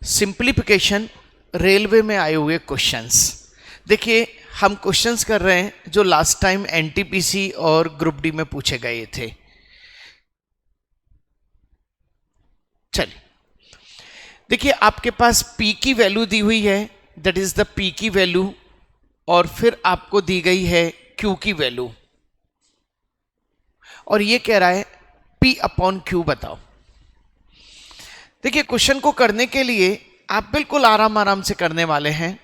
Simplification railway में आए हुए क्वेश्चंस। देखिए हम क्वेश्चंस कर रहे हैं जो लास्ट टाइम एनटीपीसी और ग्रुप डी में पूछे गए थे। चलिए देखिए आपके पास पी की वैल्यू दी हुई है, दैट इज द पी की वैल्यू, और फिर आपको दी गई है क्यू की वैल्यू, और ये कह रहा है पी अपॉन क्यू बताओ। देखिए क्वेश्चन को करने के लिए आप बिल्कुल आराम आराम से करने वाले हैं।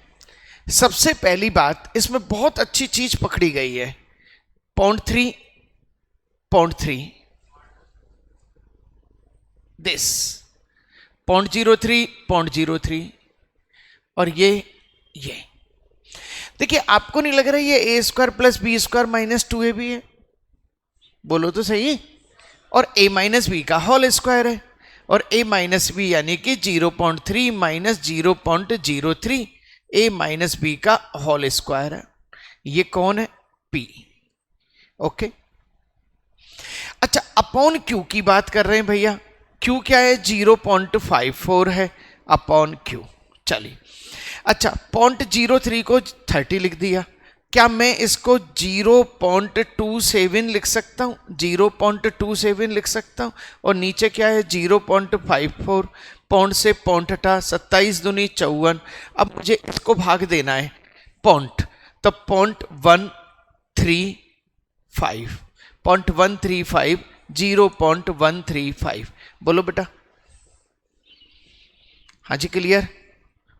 सबसे पहली बात, इसमें बहुत अच्छी चीज पकड़ी गई है, 0.3 0.3 दिस 0.03 0.03 और ये देखिए आपको नहीं लग रहा ये a square plus b square minus 2ab है? बोलो तो सही। और a माइनस बी का होल स्क्वायर है, और a माइनस बी यानी कि 0.3 माइनस 0.03 a माइनस बी का होल स्क्वायर है। ये कौन है? p। ओके अच्छा, अपॉन क्यू की बात कर रहे हैं भैया। क्यू क्या है? 0.54 है अपॉन क्यू। चलिए अच्छा, 0.03 को 30 लिख दिया। क्या मैं इसको 0.27 लिख सकता हूं? 0.27 लिख सकता हूं। और नीचे क्या है? 0.54। पॉइंट से पॉइंट हटा, 27 दूनी 54। अब मुझे इसको भाग देना है पॉइंट, तो 0.135 0.135 0.135। बोलो बेटा। हाँ जी क्लियर?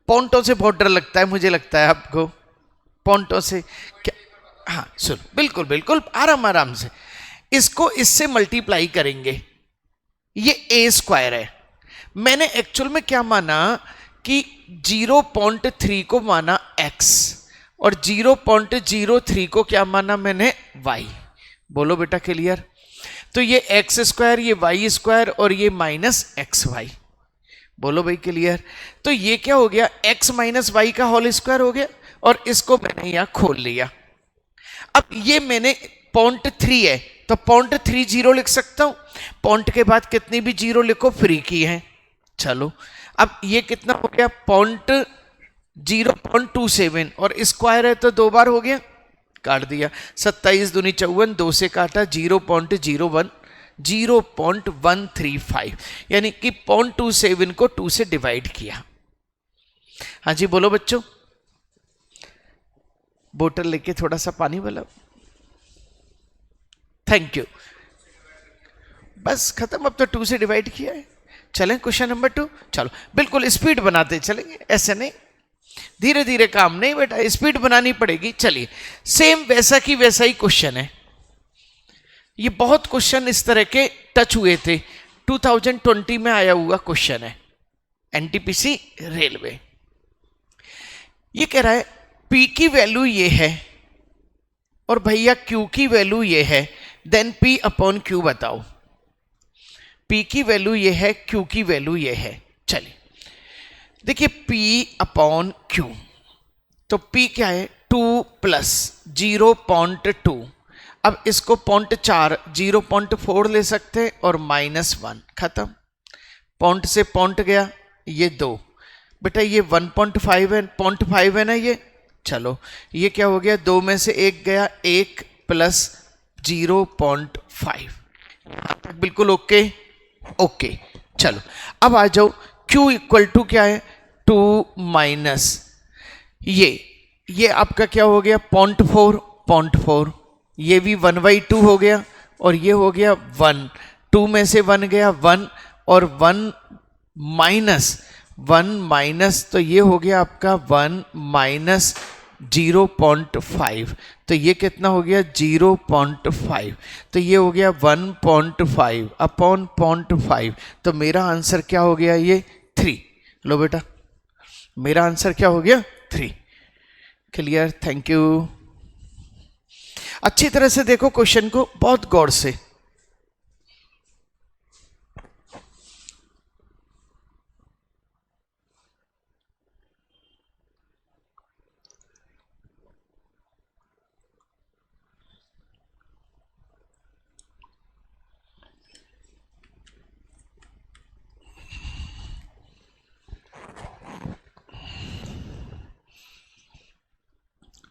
पॉइंटों से बहुत डर लगता है, मुझे लगता है आपको पॉइंटों से क्या? हाँ सुन, बिल्कुल बिल्कुल आराम आराम से इसको इससे मल्टीप्लाई करेंगे। ये ए स्क्वायर है। मैंने एक्चुअल में क्या माना कि 0.3 को माना x और 0.03 को क्या माना मैंने y। बोलो बेटा क्लियर? तो ये एक्स स्क्वायर, ये वाई स्क्वायर और ये माइनस एक्स वाई। बोलो भाई क्लियर? तो ये क्या हो गया? x माइनस वाई का होल स्क्वायर हो गया, और इसको मैंने यहां खोल लिया। अब ये मैंने 0.3 है तो 0.30 लिख सकता हूं। पॉइंट के बाद कितनी भी जीरो लिखो फ्री की है। चलो अब ये कितना हो गया? 0.27 और स्क्वायर है तो 2 बार हो गया, काट दिया। 27 दूनी 54, 2 से काटा 0.01 0.135, यानी कि 0.27 को 2 से डिवाइड किया। हाँ जी बोलो बच्चों। बोतल लेके थोड़ा सा पानी वाला। Thank you. बस खत्म, अब तो 2 से डिवाइड किया है। चलें क्वेश्चन नंबर 2। चलो बिल्कुल स्पीड बनाते चलेंगे, ऐसे नहीं, धीरे धीरे काम नहीं बेटा, स्पीड बनानी पड़ेगी। चलिए सेम वैसा की वैसा ही क्वेश्चन है। ये बहुत क्वेश्चन इस तरह के टच हुए थे, 2020 में आया हुआ क्वेश्चन है, एनटीपीसी रेलवे। ये कह रहा है पी की वैल्यू ये है और भैया क्यू की वैल्यू ये है, देन पी अपॉन क्यू बताओ। पी की वैल्यू ये है, क्यू की वैल्यू ये है। चलिए देखिए पी अपॉन क्यू, तो पी क्या है? 2 प्लस 0.2। अब इसको 0.4 0.4 ले सकते हैं और -1, खत्म। पॉइंट से पॉइंट गया, ये 2 बेटा, ये 1.5 है, 0.5 है ना ये। चलो ये क्या हो गया? 2 में से 1 गया, 1 प्लस 0.5। बिल्कुल ओके ओके। चलो अब आ जाओ, Q इक्वल टू क्या है? 2 माइनस ये आपका क्या हो गया? 0.4 ये भी 1/2 हो गया, और ये हो गया 1। 2 में से 1 गया 1, और 1 माइनस तो ये हो गया आपका 1 माइनस 0.5, तो ये कितना हो गया? 0.5, तो ये हो गया 1.5 अपॉन 0.5, तो मेरा आंसर क्या हो गया? ये 3। लो बेटा मेरा आंसर क्या हो गया? 3। क्लियर? Thank you. अच्छी तरह से देखो क्वेश्चन को, बहुत गौर से।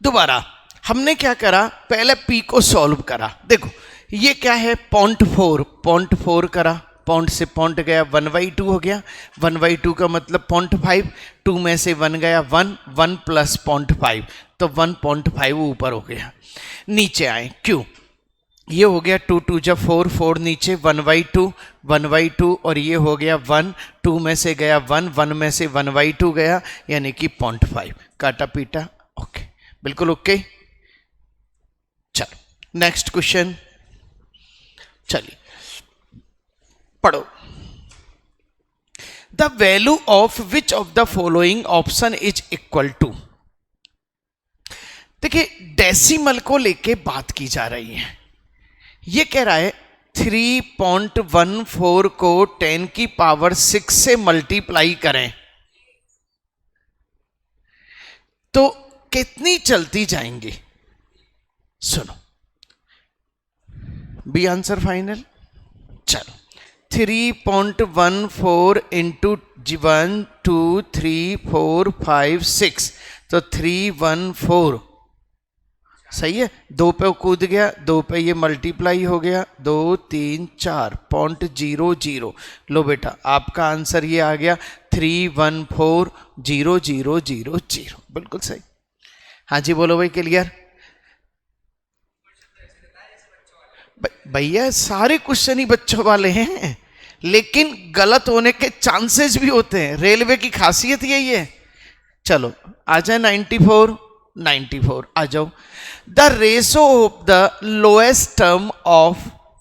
दोबारा हमने क्या करा, पहले पी को सॉल्व करा। देखो ये क्या है, 0.4 करा, पॉइंट से पॉइंट गया 1/2 हो गया, 1/2 का मतलब 0.5, 2 में से 1 गया 1 प्लस 0.5 तो 1.5 ऊपर हो गया। नीचे आए, क्यों, ये हो गया 2 2 जब 4 4 नीचे 1/2 और ये हो गया 1, 2 में से गया 1 में से 1/2 गया यानी कि 0.5, काटा पीटा ओके, बिल्कुल ओके। चलो नेक्स्ट क्वेश्चन, चलिए पढ़ो। The value of which of the following option is equal to. देखिए डेसिमल को लेके बात की जा रही है। ये कह रहा है 3.14 को 10 की पावर 6 से मल्टीप्लाई करें तो कितनी चलती जाएंगी। सुनो, बी आंसर फाइनल। चलो 3.14 इंटू 1 2 3 4 5 6 तो 314 सही है। 2 पे कूद गया, 2 पे ये मल्टीप्लाई हो गया, 2 3 4.00। लो बेटा आपका आंसर ये आ गया 3140000, बिल्कुल सही। हाँ जी बोलो भाई, क्लियर। भैया सारे क्वेश्चन ही बच्चों वाले हैं, लेकिन गलत होने के चांसेस भी होते हैं, रेलवे की खासियत यही है। चलो आ जाए 94 आ जाओ। The ratio of the lowest term of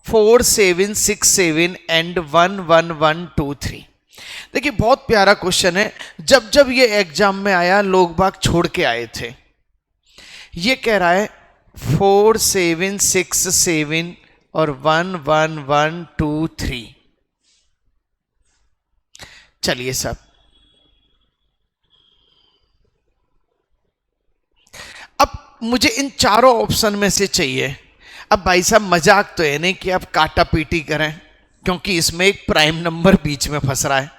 4767 and 11123। देखिए बहुत प्यारा क्वेश्चन है, जब जब ये एग्जाम में आया लोग बाग छोड़ के आए थे। ये कह रहा है 4767 और 11123। चलिए साहब, अब मुझे इन चारों ऑप्शन में से चाहिए। अब भाई साहब मजाक तो है नहीं कि आप काटा पीटी करें, क्योंकि इसमें एक प्राइम नंबर बीच में फंस रहा है,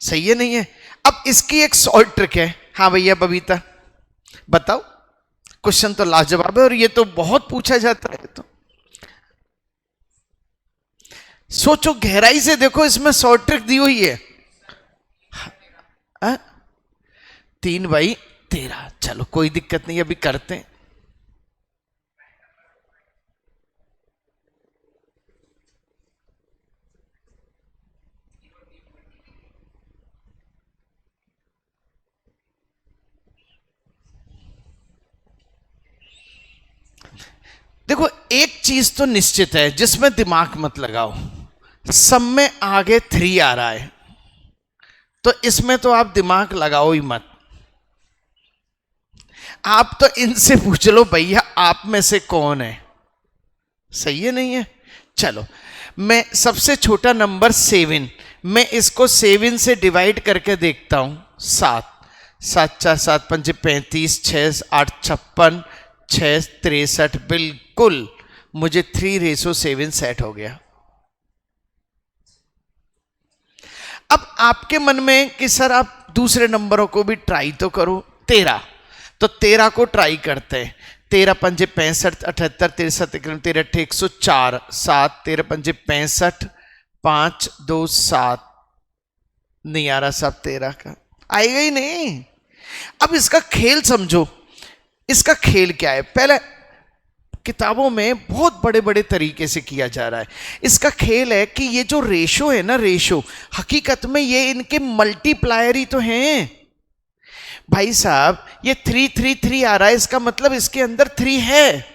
सही है नहीं है। अब इसकी एक शॉर्ट ट्रिक है। हाँ भैया बबीता बताओ, क्वेश्चन तो लाजवाब है और ये तो बहुत पूछा जाता है, तो सोचो गहराई से देखो, इसमें शॉर्ट ट्रिक दी हुई है। 3/13। चलो कोई दिक्कत नहीं, अभी करते हैं। देखो एक चीज तो निश्चित है जिसमें दिमाग मत लगाओ, सब में आगे 3 आ रहा है, तो इसमें तो आप दिमाग लगाओ ही मत। आप तो इनसे पूछ लो भैया आप में से कौन है, सही है नहीं है। चलो मैं सबसे छोटा नंबर 7, मैं इसको 7 से डिवाइड करके देखता हूं। 7 7 4 7 5 35 6 8 56 6 63, बिल्कुल मुझे 3:7 सेट हो गया। अब आपके मन में कि सर आप दूसरे नंबरों को भी ट्राई तो करो। 13, तो 13 को ट्राई करते हैं। 13 पंजे 65 78 63 13 104 7 13 पंजे 65 5 2 7 नहीं आ रहा साहब, 13 का आएगा ही नहीं। अब इसका खेल समझो, इसका खेल क्या है। पहले किताबों में बहुत बड़े बड़े तरीके से किया जा रहा है। इसका खेल है कि ये जो रेशो है ना, रेशो हकीकत में ये इनके मल्टीप्लायर ही तो हैं भाई साहब। ये 3 3 3 आ रहा है, इसका मतलब इसके अंदर 3 है,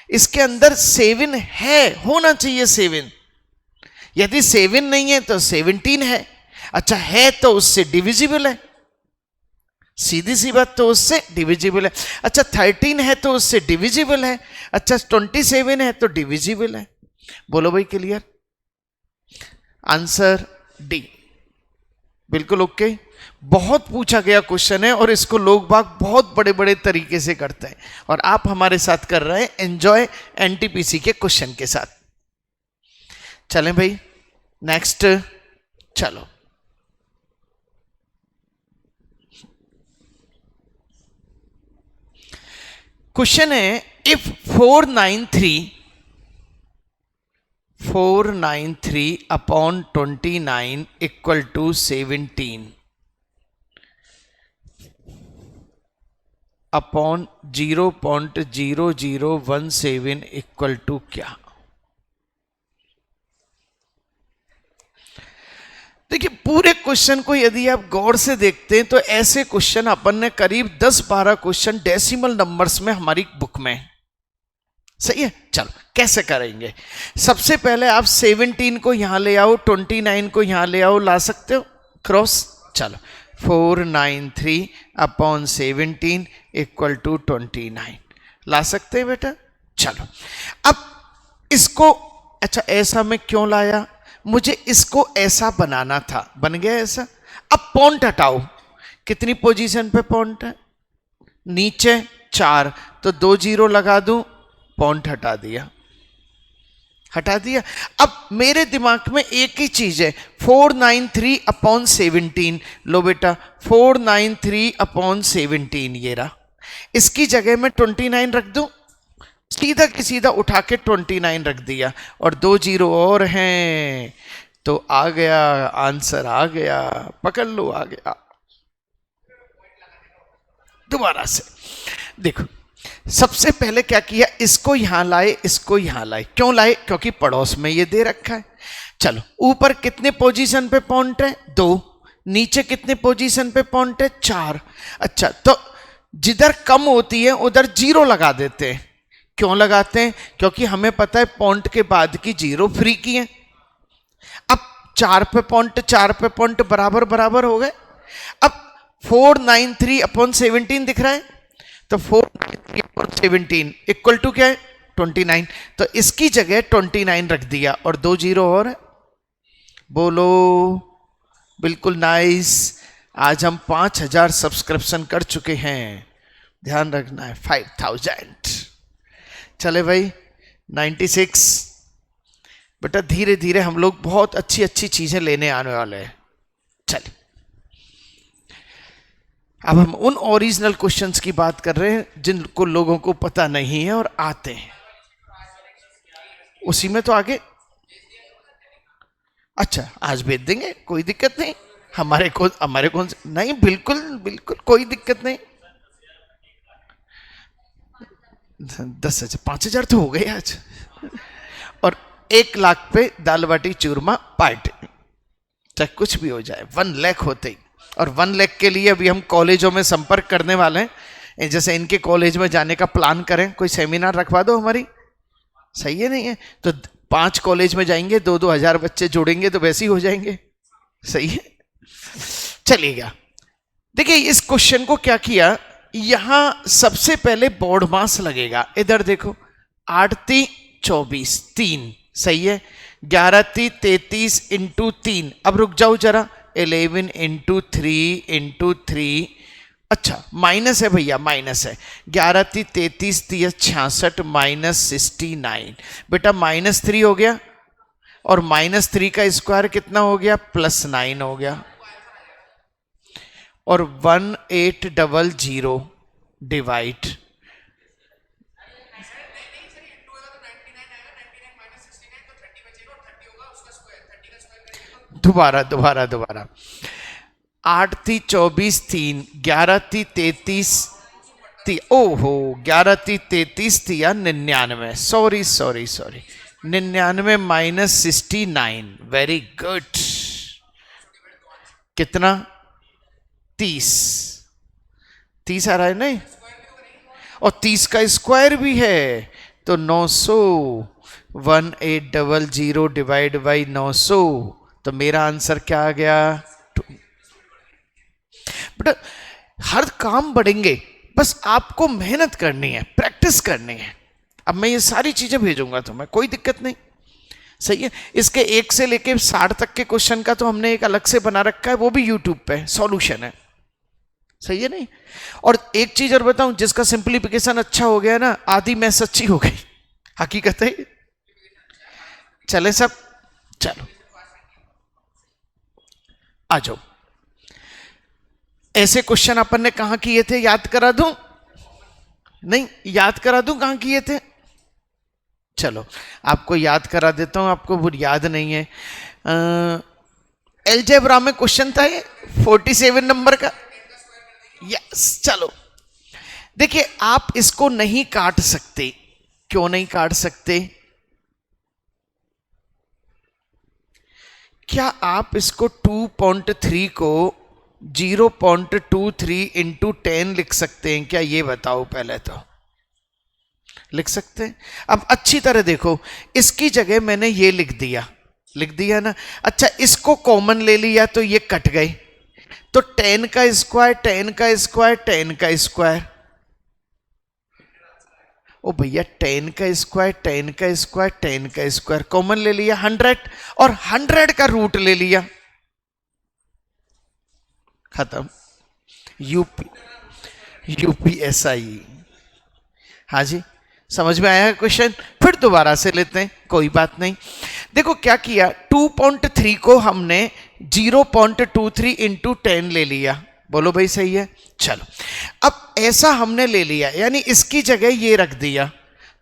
इसके अंदर 7 है, होना चाहिए 7। यदि 7 नहीं है तो 17 है। अच्छा है तो उससे डिविजिबल है, सीधी सी बात, तो उससे डिविजिबल है। अच्छा 13 है तो उससे डिविजिबल है। अच्छा 27 है तो डिविजिबल है। बोलो भाई क्लियर। आंसर डी, बिल्कुल ओके। बहुत पूछा गया क्वेश्चन है और इसको लोग बाग बहुत बड़े बड़े तरीके से करते हैं, और आप हमारे साथ कर रहे हैं एंजॉय एनटीपीसी के क्वेश्चन के साथ। चलें भाई नेक्स्ट। चलो क्वेश्चन है if 493 upon 29 equal to 17 upon 0.0017 equal to क्या। देखिए पूरे क्वेश्चन को यदि आप गौर से देखते हैं तो ऐसे क्वेश्चन अपन ने करीब 10-12 क्वेश्चन डेसिमल नंबर्स में हमारी बुक में। सही है, चलो कैसे करेंगे। सबसे पहले आप 17 को यहां ले आओ, 29 को यहां ले आओ, ला सकते हो क्रॉस। चलो 493 अपॉन 17 इक्वल टू 29 ला सकते हैं बेटा। चलो अब इसको, अच्छा ऐसा मैं क्यों लाया, मुझे इसको ऐसा बनाना था, बन गया ऐसा। अब पॉइंट हटाओ, कितनी पोजीशन पे पॉइंट है, नीचे 4, तो 2 0 लगा दूं, पॉइंट हटा दिया। अब मेरे दिमाग में एक ही चीज है, 493 अपॉन 17। लो बेटा 493 अपॉन 17 ये रहा, इसकी जगह में 29 रख दूं, सीधा की सीधा उठा के 29 रख दिया और 2 0 और हैं, तो आ गया आंसर, आ गया, पकड़ लो, आ गया। दोबारा से देखो, सबसे पहले क्या किया, इसको यहां लाए, इसको यहां लाए। क्यों लाए, क्योंकि पड़ोस में ये दे रखा है। चलो ऊपर कितने पोजीशन पे पॉइंट है, 2, नीचे कितने पोजीशन पे पॉइंट है, 4। अच्छा तो जिधर कम होती है उधर 0 लगा देते हैं। क्यों लगाते हैं, क्योंकि हमें पता है पॉइंट के बाद की 0 फ्री की है। अब 4 पे पॉइंट, 4 पे पॉइंट बराबर बराबर हो गए। अब 493 अपॉन 17 दिख रहा है, तो 493 अपॉन 17 इक्वल टू क्या है, 29। तो इसकी जगह 29 रख दिया और 2 0 और है। बोलो बिल्कुल नाइस। आज हम 5000 सब्सक्रिप्शन कर चुके हैं, ध्यान रखना है 5000। चले भाई 96। बेटा धीरे धीरे हम लोग बहुत अच्छी अच्छी चीजें लेने आने वाले हैं। चलिए अब हम उन ओरिजिनल क्वेश्चंस की बात कर रहे हैं जिनको लोगों को पता नहीं है और आते हैं, उसी में तो आगे। अच्छा आज भेज देंगे, कोई दिक्कत नहीं, हमारे को नहीं, बिल्कुल बिल्कुल कोई दिक्कत नहीं। 10,000 5,000 तो हो गए आज, और 1 लाख पे दाल बाटी चूरमा पार्टी, चाहे कुछ भी हो जाए, 1 लाख होते ही। और 1 लाख के लिए अभी हम कॉलेजों में संपर्क करने वाले हैं, जैसे इनके कॉलेज में जाने का प्लान करें, कोई सेमिनार रखवा दो हमारी, सही है नहीं है, तो 5 कॉलेज में जाएंगे, 2-2 हजार बच्चे जोड़ेंगे तो वैसे ही हो जाएंगे, सही है। चलिएगा देखिए इस क्वेश्चन को क्या किया, यहां सबसे पहले बोर्ड मास लगेगा। इधर देखो 8 3 24 3, सही है। 11 3 33 इंटू 3, अब रुक जाओ जरा, 11 इंटू 3 इंटू 3, अच्छा माइनस है भैया, माइनस है। 11 3 33 3 66 माइनस 69, बेटा -3 हो गया, और -3 का स्क्वायर कितना हो गया, +9 हो गया, और 1800 डिवाइड, दोबारा 8 3 24 3, 11 3 33 3, ओहो 11 3 33 थी या 99, सॉरी 99 माइनस 69, वेरी गुड। कितना, 30 आ रहा है नहीं, और 30 का स्क्वायर भी है, तो 900, 1800 डिवाइड बाई 900, तो मेरा आंसर क्या आ गया। बेटा हर काम बढ़ेंगे, बस आपको मेहनत करनी है, प्रैक्टिस करनी है। अब मैं ये सारी चीजें भेजूंगा तुम्हें, कोई दिक्कत नहीं, सही है। इसके 1 से लेके 60 तक के क्वेश्चन का तो हमने एक अलग से बना रखा है, वो भी यूट्यूब पे सॉल्यूशन है, सही है नहीं। और एक चीज और बताऊं, जिसका सिंप्लीफिकेशन अच्छा हो गया ना, आधी मैथ्स अच्छी हो गई, हकीकत है। चले सब, चलो आ जाओ। ऐसे क्वेश्चन अपन ने कहां किए थे, याद करा दूं, नहीं याद करा दूं कहां किए थे? चलो आपको याद करा देता हूं, आपको वो याद नहीं है। अलजेब्रा में क्वेश्चन था ये 47 नंबर का। यस चलो देखिए, आप इसको नहीं काट सकते। क्यों नहीं काट सकते? क्या आप इसको 2.3 को 0.23 इंटू 10 लिख सकते हैं क्या? ये बताओ पहले तो। लिख सकते हैं? अब अच्छी तरह देखो, इसकी जगह मैंने ये लिख दिया ना। अच्छा इसको कॉमन ले लिया तो ये कट गए, तो 10 का स्क्वायर 10 का स्क्वायर 10 का स्क्वायर। ओ भैया 10 का स्क्वायर 10 का स्क्वायर 10 का स्क्वायर कॉमन ले लिया 100, और 100 का रूट ले लिया, खत्म। यूपीएसआई। हाँ जी समझ में आया है क्वेश्चन? फिर दोबारा से लेते हैं, कोई बात नहीं। देखो क्या किया, 2.3 को हमने 0.23 इंटू 10 ले लिया। बोलो भाई सही है? चलो अब ऐसा हमने ले लिया, यानी इसकी जगह ये रख दिया,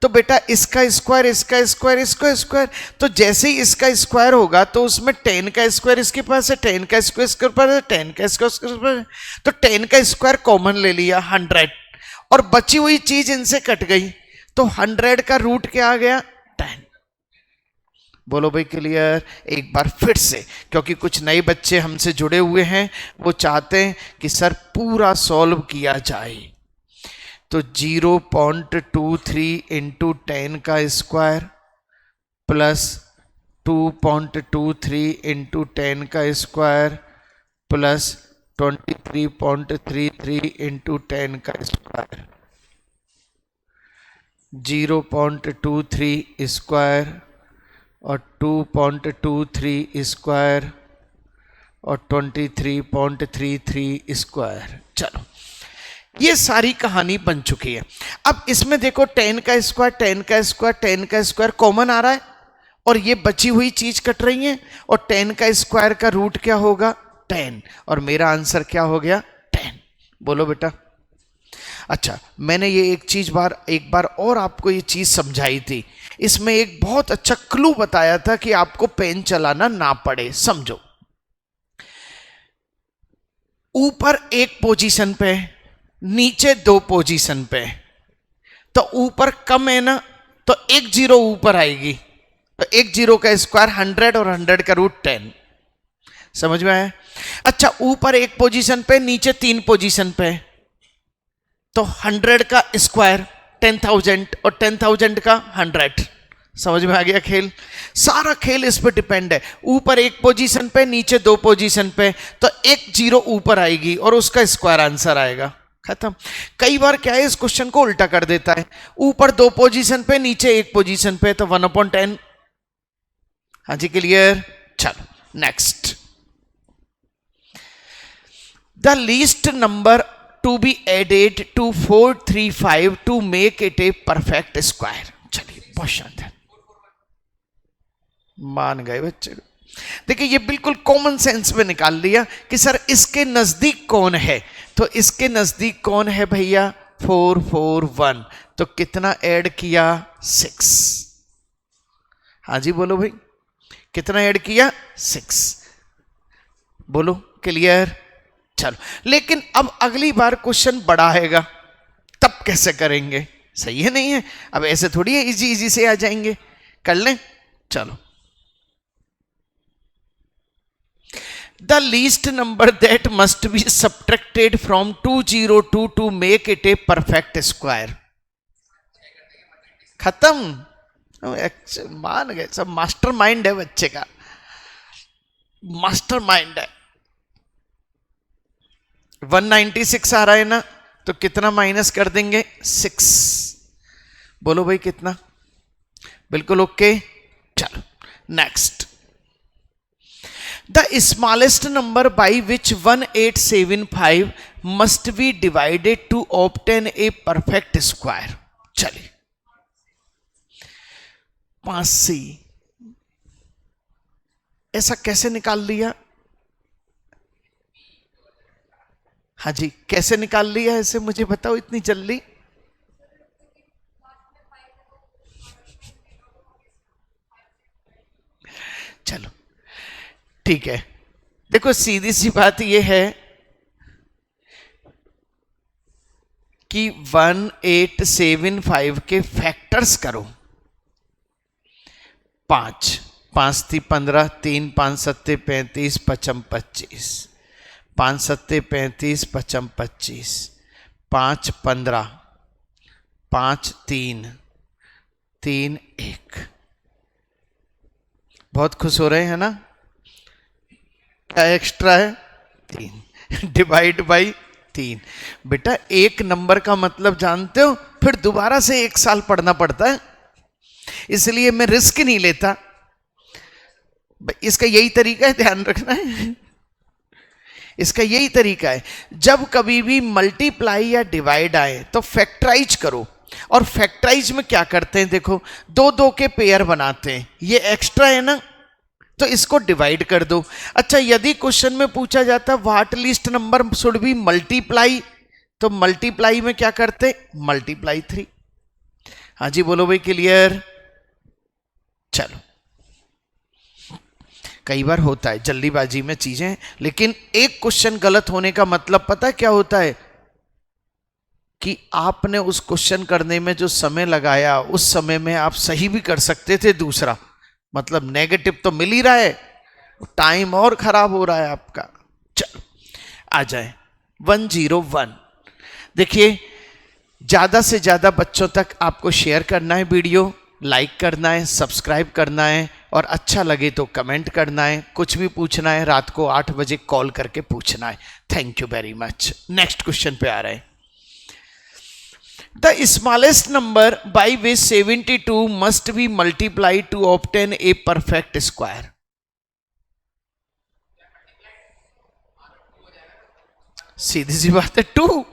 तो बेटा इसका स्क्वायर इसका स्क्वायर इसका स्क्वायर, तो जैसे ही इसका स्क्वायर होगा तो उसमें 10 का स्क्वायर इसके पास है, 10 का स्क्वायर इसके पास है, 10 का स्क्वायर, तो 10 का स्क्वायर कॉमन ले लिया 100, और बची हुई चीज इनसे कट गई, तो 100 का रूट क्या आ गया? 10। बोलो भाई क्लियर? एक बार फिर से, क्योंकि कुछ नए बच्चे हमसे जुड़े हुए हैं, वो चाहते हैं कि सर पूरा सॉल्व किया जाए। तो 0.23 इंटू 10 का स्क्वायर प्लस 2.23 इंटू 10 का स्क्वायर प्लस 23.33 इंटू 10 का स्क्वायर, 0.23 स्क्वायर और 2.23 स्क्वायर और 23.33 स्क्वायर। चलो ये सारी कहानी बन चुकी है। अब इसमें देखो 10 का स्क्वायर 10 का स्क्वायर 10 का स्क्वायर कॉमन आ रहा है, और ये बची हुई चीज कट रही है, और 10 का स्क्वायर का रूट क्या होगा? 10, और मेरा आंसर क्या हो गया? 10। बोलो बेटा। अच्छा मैंने ये एक बार और आपको ये चीज समझाई थी, इसमें एक बहुत अच्छा क्लू बताया था कि आपको पेन चलाना ना पड़े। समझो, ऊपर एक पोजीशन पे, नीचे 2 पोजीशन पे, तो ऊपर कम है ना, तो एक जीरो ऊपर आएगी, तो एक जीरो का स्क्वायर 100 और 100 का रूट 10। समझ में आया? अच्छा ऊपर एक पोजीशन पे, नीचे 3 पोजीशन पे, तो 100 का स्क्वायर 10,000 और 10,000 का 100। समझ में आ गया खेल? सारा खेल इस पे डिपेंड है। ऊपर एक पोजीशन पे, नीचे 2 पोजीशन पे, तो एक जीरो ऊपर आएगी और उसका स्क्वायर आंसर आएगा, खत्म। कई बार क्या है, इस क्वेश्चन को उल्टा कर देता है, ऊपर 2 पोजीशन पे, नीचे 1 पोजीशन पे, तो 1/10। हाँ जी क्लियर? चलो next. The least number to be added to 435 to make it a perfect square. चलिए बहुत शानदार, मान गए बच्चे। देखिए ये बिल्कुल कॉमन सेंस में निकाल लिया कि सर इसके नजदीक कौन है, तो इसके नजदीक कौन है भैया? 441, तो कितना ऐड किया? 6। हाँ जी बोलो भाई, कितना ऐड किया? 6। बोलो क्लियर? चलो लेकिन अब अगली बार क्वेश्चन बड़ा आएगा, तब कैसे करेंगे? सही है नहीं है? अब ऐसे थोड़ी है इजी इजी से आ जाएंगे, कर लें। चलो, the least number that must be subtracted from 202 to make it a perfect square। खत्म। मान गए सब, मास्टर माइंड है बच्चे का, मास्टर माइंड है। 196 आ रहा है ना, तो कितना माइनस कर देंगे? 6। बोलो भाई कितना? बिल्कुल ओके। चलो next. The smallest number by which 1875 must be divided to obtain a perfect square। चलिए 5C, ऐसा कैसे निकाल लिया? हाँ जी कैसे निकाल लिया ऐसे, मुझे बताओ इतनी जल्दी। चलो ठीक है, देखो सीधी सी बात यह है कि 1875 के फैक्टर्स करो। 5 5 थी 15, 3 5 7 35, 5 25, 5 7 35, 5 25, 5 15, 5 3 3 1। बहुत खुश हो रहे हैं ना? क्या एक्स्ट्रा है? 3 डिवाइड बाई 3। बेटा एक नंबर का मतलब जानते हो, फिर दोबारा से 1 साल पढ़ना पड़ता है, इसलिए मैं रिस्क नहीं लेता। इसका यही तरीका है, ध्यान रखना है, इसका यही तरीका है। जब कभी भी मल्टीप्लाई या डिवाइड आए तो फैक्टराइज करो। और फैक्टराइज में क्या करते हैं, देखो 2 2 के पेयर बनाते हैं, ये एक्स्ट्रा है ना, तो इसको डिवाइड कर दो। अच्छा, यदि क्वेश्चन में पूछा जाता what least number should be multiply, तो मल्टीप्लाई में क्या करते, मल्टीप्लाई 3। हाँ जी बोलो भाई, क्लियर? चलो, कई बार होता है जल्दीबाजी में चीजें, लेकिन एक क्वेश्चन गलत होने का मतलब पता है क्या होता है, कि आपने उस क्वेश्चन करने में जो समय लगाया उस समय में आप सही भी कर सकते थे, दूसरा मतलब नेगेटिव तो मिल ही रहा है, टाइम और खराब हो रहा है आपका। चलो आ जाए 101। देखिए ज्यादा से ज्यादा बच्चों तक आपको शेयर करना है, वीडियो लाइक करना है, सब्सक्राइब करना है, और अच्छा लगे तो कमेंट करना है, कुछ भी पूछना है रात को 8 बजे कॉल करके पूछना है। Thank you very much. Next question पे आ रहे हैं। The smallest number by which 72 must be multiplied to obtain a perfect square. सीधी सी बात है 2,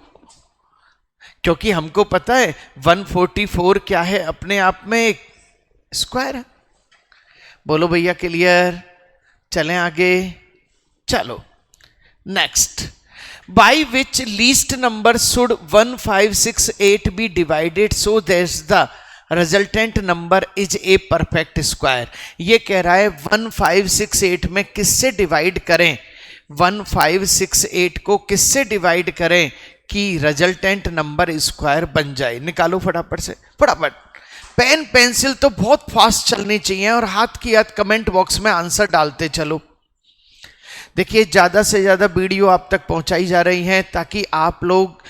क्योंकि हमको पता है 144 क्या है, अपने आप में एक स्क्वायर है। बोलो भैया क्लियर? चलें आगे। चलो next, by which least number should 1568 be divided so that the resultant number is a perfect square. ये कह रहा है 1568 में किससे डिवाइड करें, 1568 को किससे डिवाइड करें कि रिजल्टेंट नंबर स्क्वायर बन जाए। निकालो फटाफट से, फटाफट। पेन पेंसिल तो बहुत फास्ट चलनी चाहिए, और हाथ की हाथ कमेंट बॉक्स में आंसर डालते चलो। देखिए ज्यादा से ज्यादा वीडियो आप तक पहुंचाई जा रही हैं ताकि आप लोग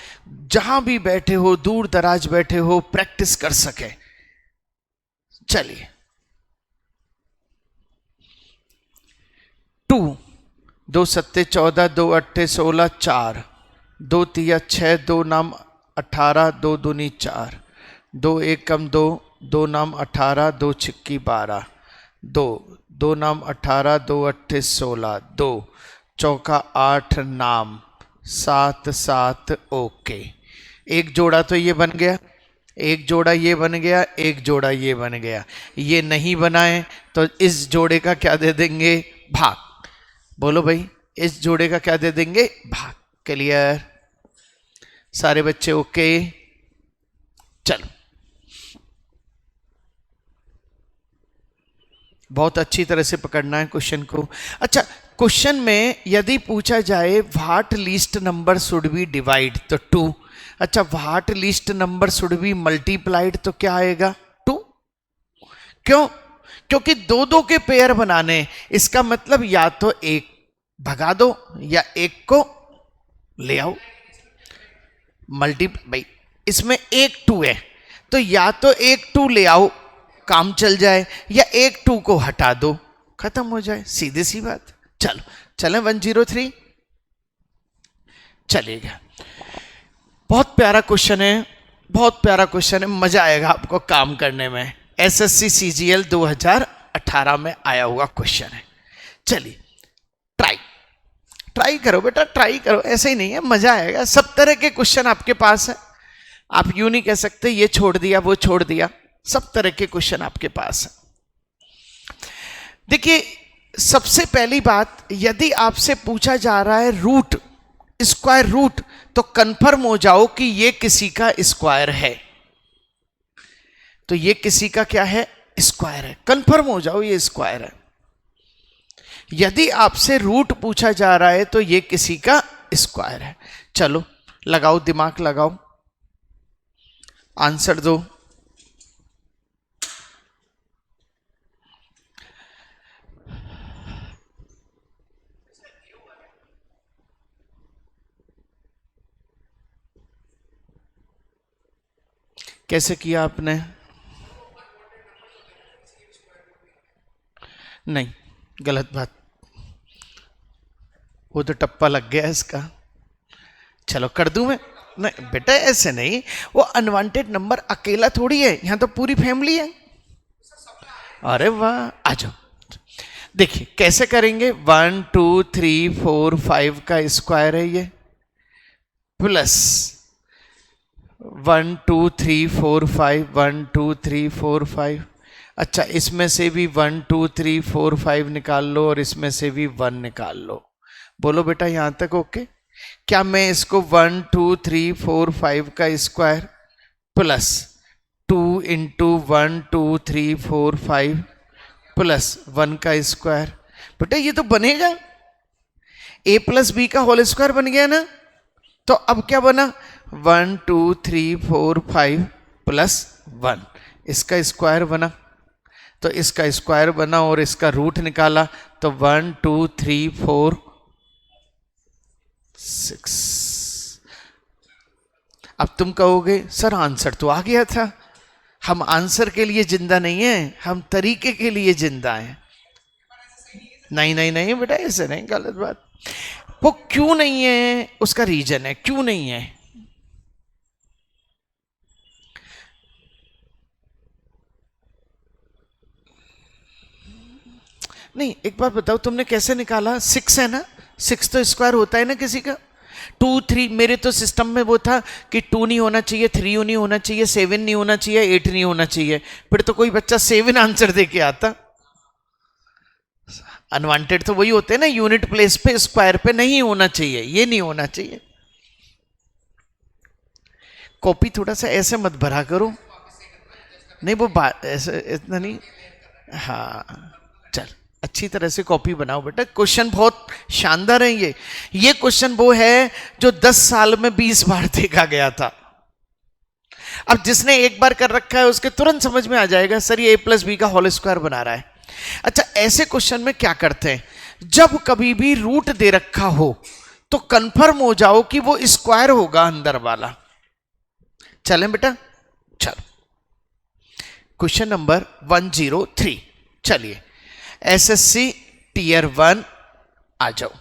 जहां भी बैठे हो, दूर दराज बैठे हो, प्रैक्टिस कर सके। चलिए 2 2 7 14, 2 8 16, 4 2 3 6, 2 नाम 18, 2 दूनी 4, 2 1 कम 2, 2 नाम 18, 2 छिक्की 12, 2 2 नाम 18, 2 8 16, 2 चौका 8 नाम 7 7 ओके। एक जोड़ा तो ये बन गया, एक जोड़ा ये बन गया, एक जोड़ा ये बन गया। ये नहीं बनाए तो इस जोड़े का क्या दे देंगे, भाग। बोलो भाई, इस जोड़े का क्या दे देंगे, भाग। क्लियर? सारे बच्चे ओके? चलो बहुत अच्छी तरह से पकड़ना है क्वेश्चन को। अच्छा, क्वेश्चन में यदि पूछा जाए what least number should be divide, तो 2। अच्छा, what least number should be multiplied, तो क्या आएगा, 2। क्यों? क्योंकि 2 2 के पेयर बनाने, इसका मतलब या तो एक भगा दो या एक को ले आओ। भाई इसमें एक 2 है, तो या तो एक 2 ले आओ काम चल जाए, या एक 2 को हटा दो खत्म हो जाए, सीधी सी बात। चलो चलें 103। चलेगा, बहुत प्यारा क्वेश्चन है, बहुत प्यारा क्वेश्चन है, मजा आएगा आपको काम करने में। एसएससी सीजीएल 2018 में आया हुआ क्वेश्चन है। चलिए ट्राई करो बेटा, ट्राई करो, ऐसे ही नहीं है, मजा आएगा। सब तरह के क्वेश्चन आपके पास है, आप यूं नहीं कह सकते ये छोड़ दिया वो छोड़ दिया, सब तरह के क्वेश्चन आपके पास है। देखिए सबसे पहली बात, यदि आपसे पूछा जा रहा है रूट, स्क्वायर रूट, तो कंफर्म हो जाओ कि ये किसी का स्क्वायर है। तो ये किसी का क्या है, स्क्वायर है, कंफर्म हो जाओ ये स्क्वायर है। यदि आपसे रूट पूछा जा रहा है तो ये किसी का स्क्वायर है। चलो लगाओ, दिमाग लगाओ, आंसर दो। कैसे किया आपने? नहीं, गलत बात, वो तो टप्पा लग गया इसका। चलो कर दूं मैं? नहीं बेटा ऐसे नहीं, वो अनवांटेड नंबर अकेला थोड़ी है, यहां तो पूरी फैमिली है। अरे वाह, आ जाओ। देखिए कैसे करेंगे, 1 2 3 4 5 का स्क्वायर है ये, प्लस 1 2 3 4 5 1 2 3 4 5। अच्छा, इसमें से भी 1 2 3 4 5 निकाल लो और इसमें से भी 1 निकाल लो। बोलो बेटा यहां तक ओके? क्या मैं इसको 1 2 3 4 5 का स्क्वायर प्लस 2 इंटू 1 2 3 4 5 प्लस 1 का स्क्वायर, बेटा ये तो बनेगा, a प्लस बी का होल स्क्वायर बन गया ना। तो अब क्या बना, 1 2 3 4 5 प्लस 1, इसका स्क्वायर बना। तो इसका स्क्वायर बना और इसका रूट निकाला, तो 1 2 3 4 6। अब तुम कहोगे सर आंसर तो आ गया था। हम आंसर के लिए जिंदा नहीं है, हम तरीके के लिए जिंदा हैं। नहीं नहीं नहीं बेटा ऐसे नहीं, गलत बात। वो क्यों नहीं है उसका रीजन है, क्यों नहीं है। नहीं एक बात बताओ, तुमने कैसे निकाला? 6 है ना, 6 तो स्क्वायर होता है ना किसी का। 2 3, मेरे तो सिस्टम में वो था कि 2 नहीं होना चाहिए, 3 नहीं होना चाहिए, 7 नहीं होना चाहिए, 8 नहीं होना चाहिए। फिर तो कोई बच्चा 7 आंसर दे के आता। अनवांटेड तो वही होते हैं ना, यूनिट प्लेस पे स्क्वायर पे नहीं होना चाहिए, ये नहीं होना चाहिए। कॉपी थोड़ा सा ऐसे मत भरा करो, नहीं वो बात ऐसे इतना नहीं। हाँ चल, अच्छी तरह से कॉपी बनाओ बेटा। क्वेश्चन बहुत शानदार है ये क्वेश्चन वो है जो 10 साल में 20 बार देखा गया था। अब जिसने एक बार कर रखा है उसके तुरंत समझ में आ जाएगा सर ये a प्लस बी का होल स्क्वायर बना रहा है। अच्छा, ऐसे क्वेश्चन में क्या करते हैं, जब कभी भी रूट दे रखा हो तो कंफर्म हो जाओ कि वो स्क्वायर होगा अंदर वाला। चलें बेटा, चलो क्वेश्चन नंबर 103। चलिए एसएससी टीयर 1 आ जाओ।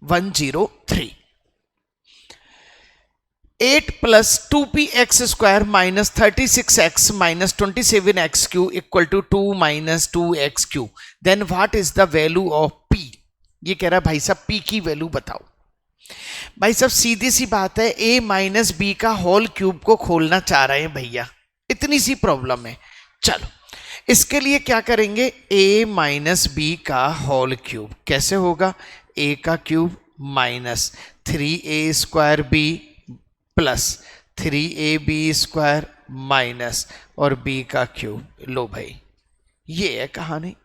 103, 8 plus 2p x square minus 36x minus 27x³ equal to 2 minus 2x³। Then what is the value of p। ये कह रहा है भाई साहब p की वैल्यू बताओ। भाई साहब सीधी सी बात है, a माइनस बी का होल क्यूब को खोलना चाह रहे हैं भैया, इतनी सी प्रॉब्लम है। चलो इसके लिए क्या करेंगे, a माइनस बी का होल क्यूब कैसे होगा, a का cube minus 3a square b plus 3ab square minus और b का क्यूब। लो भाई ये है कहानी।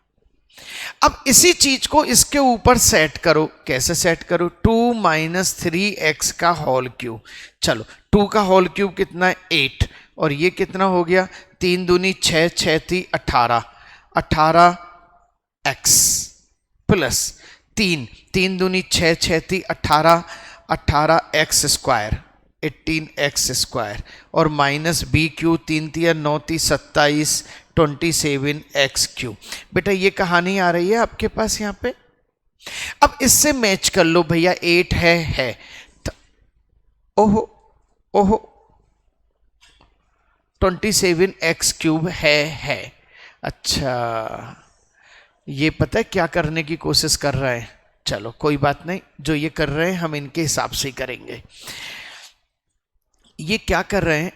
अब इसी चीज को इसके ऊपर सेट करो। कैसे सेट करो, 2 माइनस 3x का होल क्यूब। चलो 2 का होल क्यूब कितना है, 8, और ये कितना हो गया, 3 दूनी 6, 6 थी 18, 18x प्लस 3 दूनी 6, 6 थी 18, 18x स्क्वायर 18x स्क्वायर और माइनस बी क्यू 3 थी 9 थी 27 27x³। बेटा ये कहानी आ रही है आपके पास यहाँ पे। अब इससे मैच कर लो भैया, 8 है तो ओहो ओहो 27x³ है। अच्छा ये पता है क्या करने की कोशिश कर रहे हैं, चलो कोई बात नहीं, जो ये कर रहे हैं हम इनके हिसाब से ही करेंगे। ये क्या कर रहे हैं,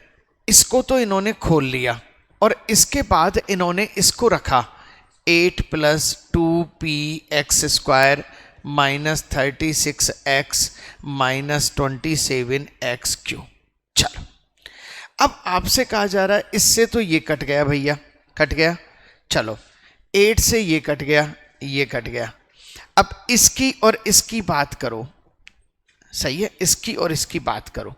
इसको तो इन्होंने खोल लिया और इसके बाद इन्होंने इसको रखा 8 plus 2p x square minus 36x minus 27x³। चलो अब आपसे कहा जा रहा है इससे तो ये कट गया भैया, कट गया। चलो 8 से ये कट गया, ये कट गया। अब इसकी और इसकी बात करो, सही है, इसकी और इसकी बात करो।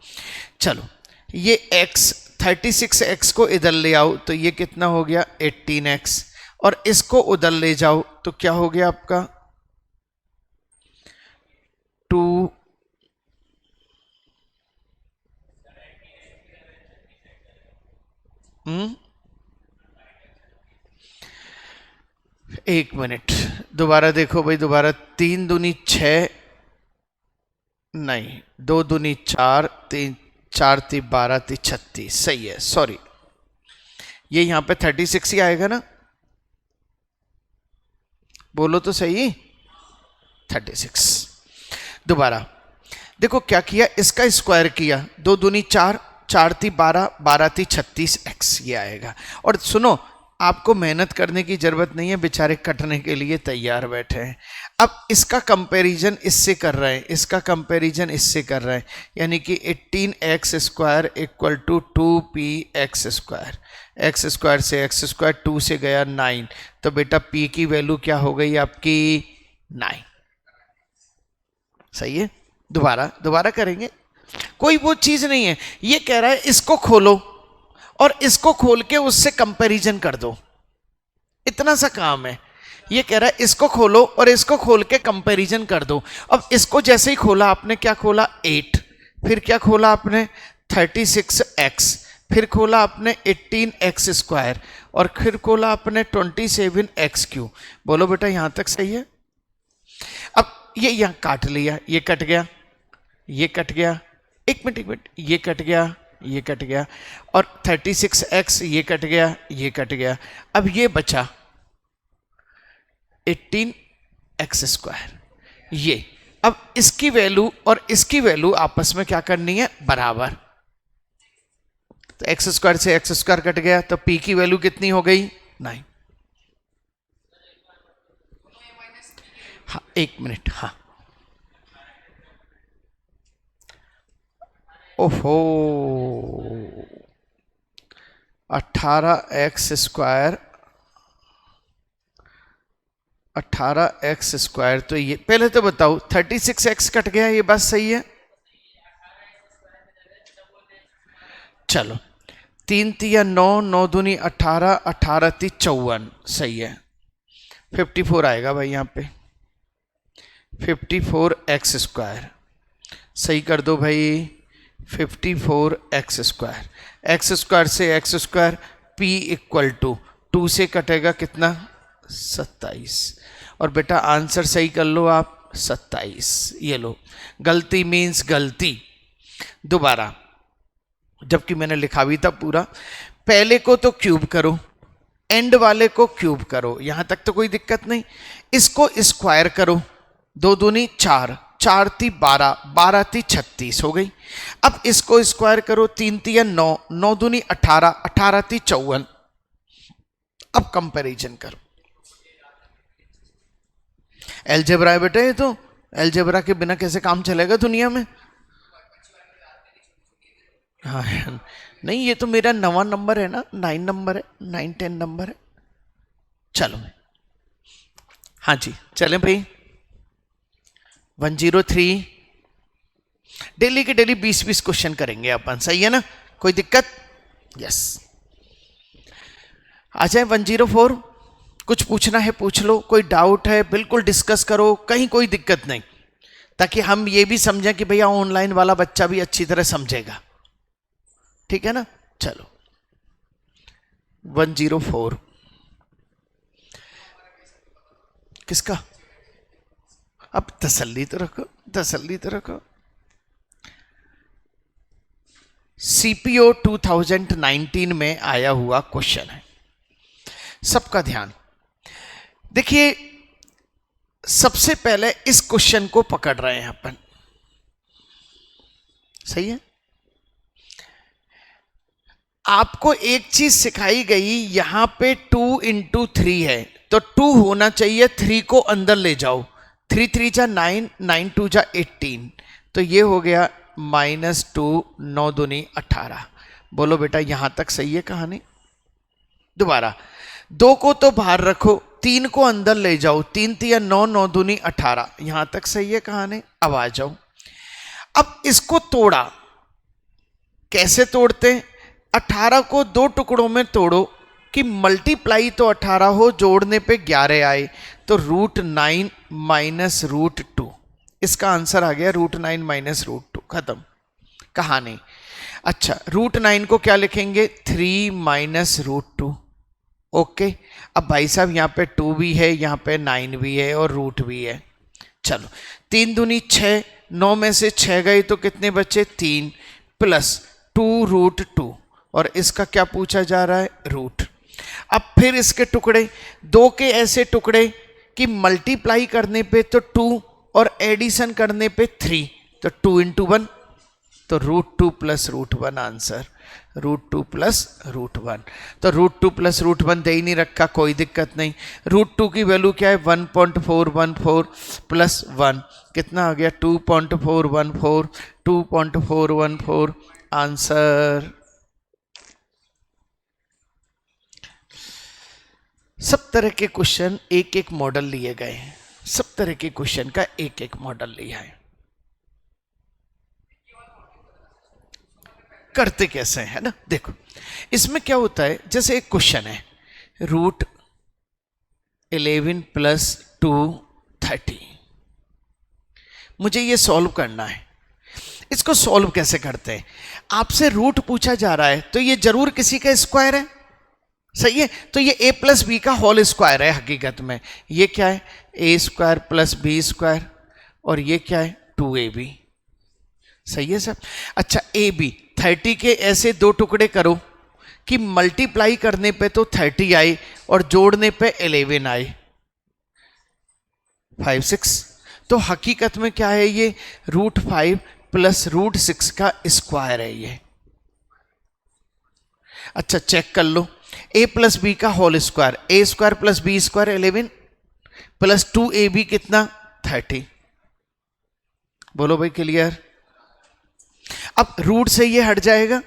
चलो ये x 36x को इधर ले आओ तो ये कितना हो गया 18x, और इसको उधर ले जाओ तो क्या हो गया आपका 2। एक मिनट दोबारा देखो भाई, दोबारा 3 दूनी 6, नहीं 2 दूनी 4, 3 4 3 12 3 36, सही है, सॉरी ये यहां पे 36 ही आएगा ना, बोलो तो सही 36। दोबारा देखो क्या किया, इसका स्क्वायर किया, 2 दूनी 4, 4 3 12, 12 3 36x ये आएगा। और सुनो आपको मेहनत करने की जरूरत नहीं है, बेचारे कटने के लिए तैयार बैठे हैं। अब इसका कंपैरिजन इससे कर रहे हैं, इसका कंपैरिजन इससे कर रहे हैं, यानी कि 18x square equal to 2px square, x square से एक्स स्क्वायर 2 से गया 9, तो बेटा p की वैल्यू क्या हो गई आपकी 9, सही है। दोबारा दोबारा करेंगे, कोई वो चीज नहीं है, ये कह रहा है इसको खोलो और इसको खोल के उससे कंपैरिजन कर दो, इतना सा काम है। ये कह रहा है इसको खोलो और इसको खोल के कंपैरिजन कर दो। अब इसको जैसे ही खोला आपने, क्या खोला 8, फिर क्या खोला आपने 36x, फिर खोला आपने 18x स्क्वायर, और फिर खोला आपने 27x क्यू। बोलो बेटा यहां तक सही है। अब ये यहां काट लिया, ये कट गया, ये कट गया, एक मिनट ये कट गया, ये कट गया, और 36x ये कट गया, ये कट गया। अब ये बचा 18x स्क्वायर ये। अब इसकी वैल्यू और इसकी वैल्यू आपस में क्या करनी है, बराबर। तो एक्स स्क्वायर से एक्स स्क्वायर कट गया, तो p की वैल्यू कितनी हो गई 9। हाँ एक मिनट, हाँ ओहो 18x स्क्वायर, 18x स्क्वायर, तो ये पहले तो बताओ 36x कट गया, ये बात सही है। चलो 3 तिया 9, 9 दूनी 18, 18 ती 54, सही है। 54 आएगा भाई यहाँ पे, 54x स्क्वायर, सही कर दो भाई 54x स्क्वायर। एक्स स्क्वायर से x square p equal to 2 से कटेगा कितना 27, और बेटा आंसर सही कर लो आप 27, ये लो। गलती मीन्स गलती। दोबारा, जबकि मैंने लिखा भी था पूरा, पहले को तो क्यूब करो, एंड वाले को क्यूब करो, यहां तक तो कोई दिक्कत नहीं। इसको स्क्वायर करो, 2 दूनी 4, 4 ती 12, 12 ती 36 हो गई। अब इसको स्क्वायर करो, 3 तिया 9, 9 दूनी 18, 18 ती 54। अब कंपैरिजन करो, अलजेब्रा है बेटा, ये तो अलजेब्रा के बिना कैसे काम चलेगा दुनिया में। हाँ नहीं, ये तो मेरा 9वां नंबर है ना, 9 नंबर है, 9 10 नंबर है। चलो हाँ जी चलें भाई, 103 डेली के डेली 20-20 क्वेश्चन करेंगे अपन, सही है ना, कोई दिक्कत। यस आ जाए 104, कुछ पूछना है पूछ लो, कोई डाउट है बिल्कुल डिस्कस करो, कहीं कोई दिक्कत नहीं, ताकि हम ये भी समझें कि भैया ऑनलाइन वाला बच्चा भी अच्छी तरह समझेगा, ठीक है ना। चलो 104 किसका, अब तसल्ली तो रखो, तसल्ली तो रखो। सीपीओ 2019 में आया हुआ क्वेश्चन है, सबका ध्यान देखिए। सबसे पहले इस क्वेश्चन को पकड़ रहे हैं अपन, सही है। आपको एक चीज सिखाई गई, यहां पे 2 × 3 है, तो 2 होना चाहिए, 3 को अंदर ले जाओ, 3 3 जा 9, 9 2 जा 18, तो ये हो गया -2, 9 दूनी 18। बोलो बेटा यहां तक सही है कहानी। दोबारा 2 को तो बाहर रखो, 3 को अंदर ले जाओ, 3 तिया 9, 9 दूनी 18, यहां तक सही है कहानी। अब आ जाओ, अब इसको तोड़ा, कैसे तोड़ते हैं? 18 को 2 टुकड़ों में तोड़ो कि मल्टीप्लाई तो 18 हो, जोड़ने पे 11 आए, तो √9 माइनस √2, इसका आंसर आ गया √9 माइनस √2, खत्म कहानी। अच्छा, √9 को क्या लिखेंगे? 3 माइनस √2। ओके, अब भाई साहब यहाँ पे 2 भी है, यहाँ पे 9 भी है और रूट भी है। चलो, 3 दूनी 6, 9 में से 6 गए तो कितने बचे? 3 प्लस 2√2, और इसका क्या पूछा जा रहा है? रूट। अब फिर इसके टुकड़े, 2 के ऐसे टुकड़े कि मल्टीप्लाई करने पे तो 2 और एडिशन करने पे 3, तो 2 into 1, तो √2 प्लस √1 आंसर, √2 प्लस √1। तो √2 प्लस √1 दे ही नहीं रखा, कोई दिक्कत नहीं। √2 की वैल्यू क्या है? 1.414 प्लस 1, कितना आ गया? 2.414, 2.414 आंसर। सब तरह के क्वेश्चन एक एक मॉडल लिए गए हैं, सब तरह के क्वेश्चन का एक एक मॉडल लिया है। करते कैसे है ना, देखो इसमें क्या होता है, जैसे एक क्वेश्चन है √11 प्लस 2 30, मुझे ये सॉल्व करना है। इसको सॉल्व कैसे करते हैं? आपसे रूट पूछा जा रहा है तो ये जरूर किसी का स्क्वायर है, सही है? तो ये a प्लस बी का होल स्क्वायर है हकीकत में। ये क्या है? a² प्लस b², और ये क्या है? 2ab, सही है सर? अच्छा, ab 30 के ऐसे 2 टुकड़े करो कि मल्टीप्लाई करने पे तो 30 आए और जोड़ने पे 11 आए, 5 6, तो हकीकत में क्या है? ये √5 प्लस √6 का स्क्वायर है ये। अच्छा, चेक कर लो, a प्लस बी का whole square, a² plus b² 11 प्लस 2ab कितना? 30। बोलो भाई, क्लियर? अब रूट से ये हट जाएगा,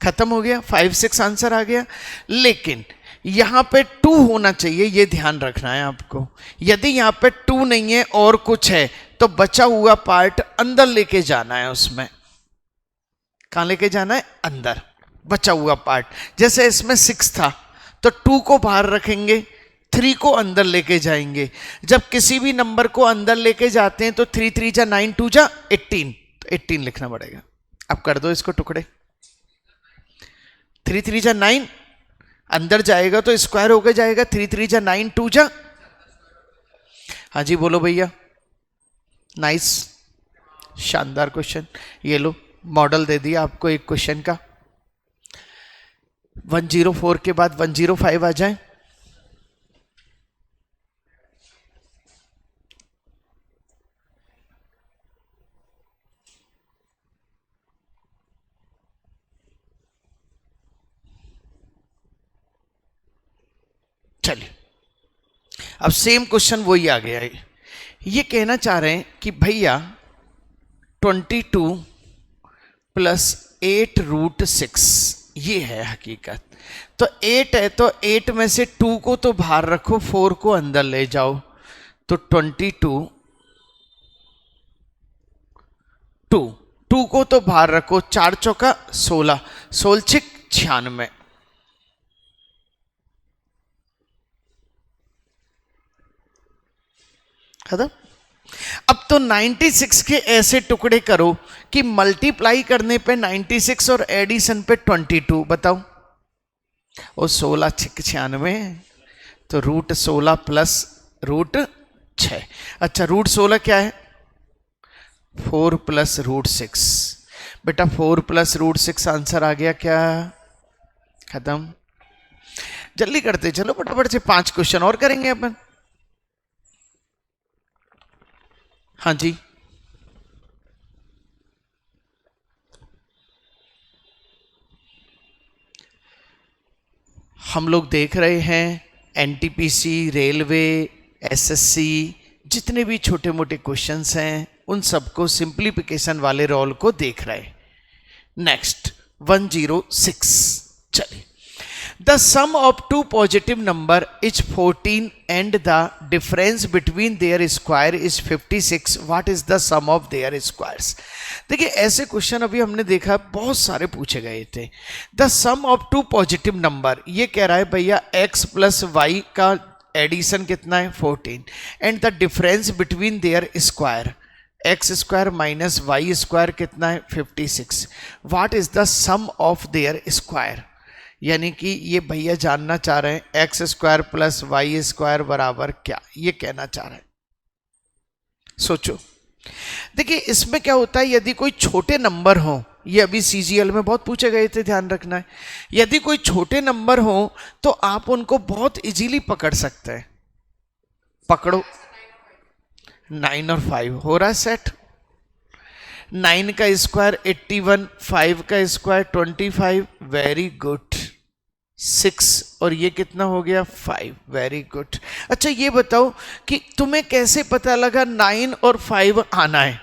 खत्म हो गया, 5 6 आंसर आ गया। लेकिन यहां पे 2 होना चाहिए, ये ध्यान रखना है आपको। यदि यहां पे 2 नहीं है और कुछ है तो बचा हुआ पार्ट अंदर लेके जाना है, उसमें कहां लेके जाना है? अंदर, बचा हुआ पार्ट। जैसे इसमें 6 था तो 2 को बाहर रखेंगे, 3 को अंदर लेके जाएंगे। जब किसी भी नंबर को अंदर लेके जाते हैं तो 3 3 जा 9, 2 जा 18, तो 18 लिखना पड़ेगा। अब कर दो इसको टुकड़े, 3 3 जा 9, अंदर जाएगा तो स्क्वायर होकर जाएगा, 3 3 जा 9, 2 जा। हाँ जी बोलो भैया, नाइस, शानदार क्वेश्चन। ये लो, मॉडल दे दिया आपको एक क्वेश्चन का। 104 के बाद 105 आ जाए। चलिए, अब सेम क्वेश्चन वही आ गया है। ये कहना चाह रहे हैं कि भैया 22 प्लस 8√6, ये है हकीकत। तो 8 है तो 8 में से 2 को तो बाहर रखो, 4 को अंदर ले जाओ, तो 22, 2 को तो बाहर रखो, 4 चौका 16, 16 6 96। खत्म। अब तो 96 के ऐसे टुकड़े करो कि मल्टीप्लाई करने पे 96 और एडिशन पे 22, बताओ। और 16 6 96, तो √16 प्लस √6। अच्छा, √16 क्या है? 4 प्लस √6। बेटा 4 प्लस √6 आंसर आ गया क्या? खत्म। जल्दी करते चलो फटाफट से, 5 क्वेश्चन और करेंगे अपन। हाँ जी, हम लोग देख रहे हैं एनटीपीसी, रेलवे, एसएससी, जितने भी छोटे मोटे क्वेश्चंस हैं उन सबको सिंप्लीफिकेशन वाले रोल को देख रहे हैं। नेक्स्ट 106, चलिए The sum of two positive number is 14 and the difference between their square is 56. What is the sum of their squares? देखिए ऐसे क्वेश्चन अभी हमने देखा बहुत सारे पूछे गए थे. The sum of two positive number, ये कह रहा है भैया x प्लस वाई का एडिशन कितना है 14 and the difference between their square x square minus y square कितना है 56. What is the sum of their square, यानी कि ये भैया जानना चाह रहे हैं x square plus y square बराबर क्या, ये कहना चाह रहे हैं. सोचो, देखिए इसमें क्या होता है, यदि कोई छोटे नंबर हो, ये अभी सीजीएल में बहुत पूछे गए थे, ध्यान रखना है. यदि कोई छोटे नंबर हो तो आप उनको बहुत इजीली पकड़ सकते हैं. पकड़ो, 9 और 5 हो रहा है सेट. 9 का स्क्वायर 81, 5 का स्क्वायर 25, वेरी गुड. 6 और ये कितना हो गया 5, वेरी गुड. अच्छा ये बताओ कि तुम्हें कैसे पता लगा 9 और 5 आना है?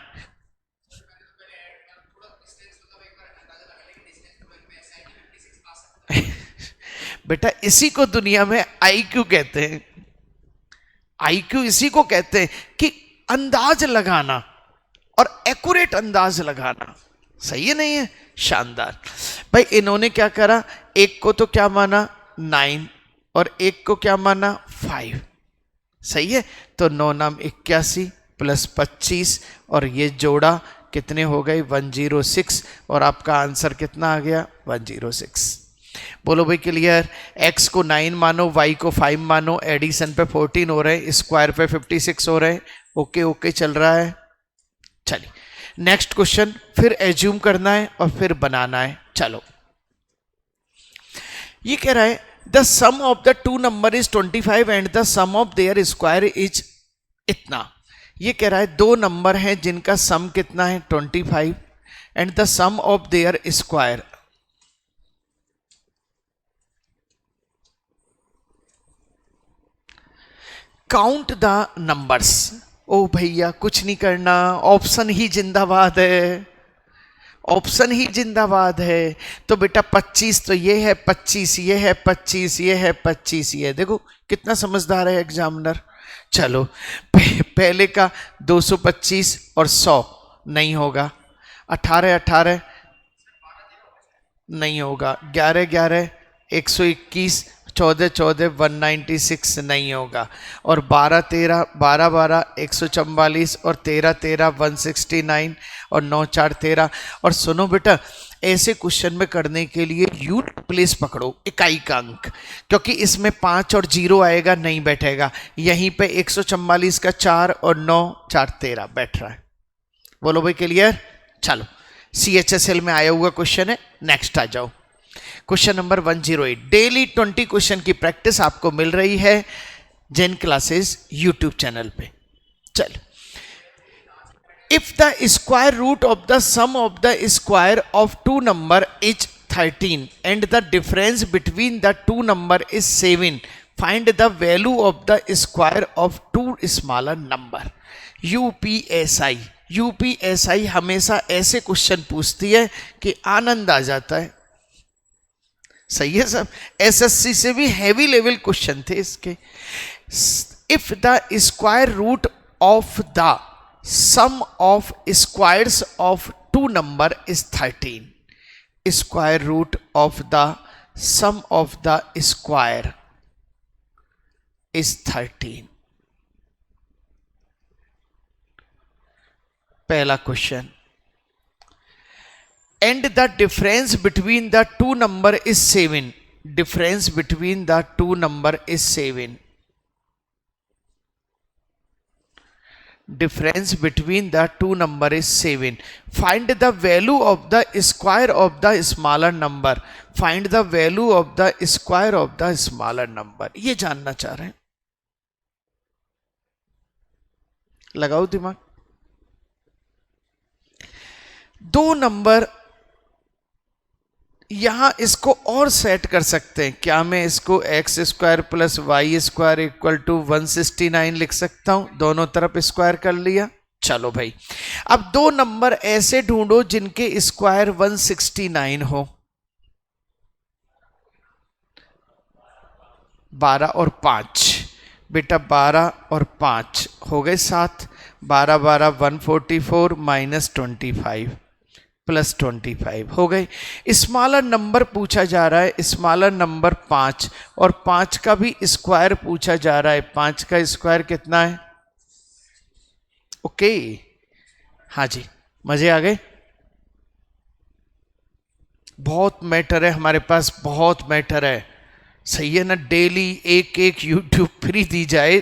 बेटा इसी को दुनिया में आईक्यू कहते हैं. आईक्यू इसी को कहते हैं कि अंदाज लगाना और एक्यूरेट अंदाज लगाना. सही है नहीं है? शानदार. भाई इन्होंने क्या करा, एक को तो क्या माना 9 और एक को क्या माना 5. सही है, तो 9 नाम 81 प्लस 25 और ये जोड़ा कितने हो गए 106 और आपका आंसर कितना आ गया 106. बोलो भाई क्लियर. x को 9 मानो, y को 5 मानो, एडिशन पे 14 हो रहे हैं, स्क्वायर पे 56 हो रहे हैं. ओके ओके चल रहा है. चलिए नेक्स्ट क्वेश्चन, फिर एज्यूम करना है और फिर बनाना है. चलो ये कह रहा है the sum of the two number is 25 and the sum of their square is इतना. ये कह रहा है दो नंबर हैं जिनका सम कितना है 25 and the sum of their square. Count the numbers. ओ भैया कुछ नहीं करना, ऑप्शन ही जिंदाबाद है, ऑप्शन ही जिंदाबाद है. तो बेटा 25 तो ये है, 25 ये है, 25 ये है, 25 ये है. देखो कितना समझदार है एग्जामिनर. चलो पहले का 225 और 100 नहीं होगा, 18 18 नहीं होगा, 11 11 121, 14 14 196 नहीं होगा, और 12 13 12 12 144 और 13 13 169 और 9 4 13. और सुनो बेटा ऐसे क्वेश्चन में करने के लिए यूनिट प्लेस पकड़ो, इकाई का अंक, क्योंकि इसमें 5 और 0 आएगा नहीं बैठेगा. यहीं पे 144 का 4 और 9 4 13 बैठ रहा है. बोलो भाई क्लियर. चलो CHSL में आया हुआ क्वेश्चन है, नेक्स्ट आ जाओ. Question number 108. डेली 20 क्वेश्चन की प्रैक्टिस आपको मिल रही है जेन क्लासेस यूट्यूब चैनल पे. चलो, if the square root of the sum of the square of two number is 13 and the difference between the two number is 7, find the value of the square of two smaller number. UPSI हमेशा ऐसे question पूछती है कि आनंद आ जाता है. सही है सब, एसएससी से भी हैवी लेवल क्वेश्चन थे इसके. If the square root of the sum of squares of two number is 13, square root of the sum of the square is 13. पहला question. And the difference between the two number is 7. Difference between the two number is 7. Difference between the two number is 7. Find the value of the square of the smaller number. Find the value of the square of the smaller number. ये जानना चाह रहे हैं. लगाओ दिमाग. दो number यहां इसको और सेट कर सकते हैं. क्या मैं इसको x square plus y square equal to 169 लिख सकता हूं? दोनों तरफ स्क्वायर कर लिया. चलो भाई, अब दो नंबर ऐसे ढूंढो जिनके स्क्वायर 169 हो. 12 और 5, बेटा 12 और 5 हो गए 7, 12 12 144 माइनस 25 प्लस 25 हो गए। स्मॉलर नंबर पूछा जा रहा है, स्मॉलर नंबर 5, और 5 का भी स्क्वायर पूछा जा रहा है। 5 का स्क्वायर कितना है? ओके, हाँ जी, मजे आ गए। बहुत मैटर है हमारे पास, बहुत मैटर है, सही है ना। डेली एक एक यूट्यूब फ्री दी जाए